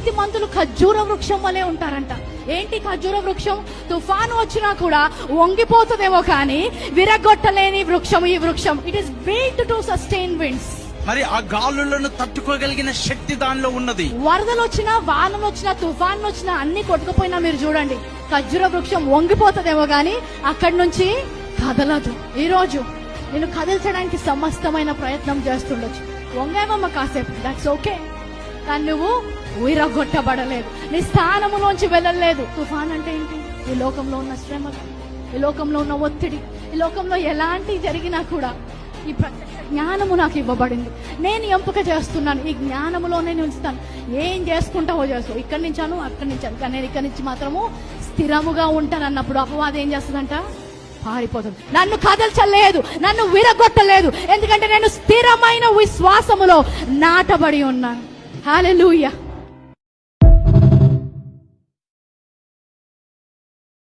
నీతిమంతులు ఖర్జూర వృక్షం వలె ఉంటారంట. ఏంటి ఖర్జూర వృక్షం? తుఫాను వచ్చినా కూడా వంగిపోతుందేమో కానీ విరగొట్టలేని వృక్షం ఈ వృక్షం. It is built to sustain winds. మరి ఆ గాలులను తట్టుకోగలిగిన శక్తి దానిలో ఉన్నది. వరదలు వచ్చినా, వానలు వచ్చినా, తుఫాన్లు వచ్చినా అన్ని కొట్టుకుపోయినా మీరు చూడండి, ఖర్జూర వృక్షం వంగిపోతుందేమో గానీ అక్కడి నుంచి కదలదు. ఈ రోజు నేను కదిల్చడానికి సమస్తమైన ప్రయత్నం చేస్తుండొచ్చు. వంగేమమ్మ కాసేపు, దట్స్ ఓకే, కానీ నువ్వు విరగొట్టబడలేదు, నీ స్థానములోంచి వెళ్ళలేదు. తుఫాన్ అంటే ఏంటి? ఈ లోకంలో ఉన్న శ్రమలు, ఈ లోకంలో ఉన్న ఒత్తిడి, ఈ లోకంలో ఎలాంటి జరిగినా కూడా ఈ ప్రత్యక్ష జ్ఞానము నాకు ఇవ్వబడింది. నేను ఎంపిక చేస్తున్నాను, ఈ జ్ఞానములోనే నేను ఉంచుతాను. ఏం చేసుకుంటావో చేసుకో, ఇక్కడి నుంచాను అక్కడి నుంచాను, కానీ నేను ఇక్కడి నుంచి మాత్రము స్థిరముగా ఉంటాను అన్నప్పుడు అపవాదం ఏం చేస్తుందంట? పారిపోతుంది. నన్ను కదల్చలేదు, నన్ను విరగొట్టలేదు, ఎందుకంటే నేను స్థిరమైన విశ్వాసములో నాటబడి ఉన్నాను. హల్లెలూయా.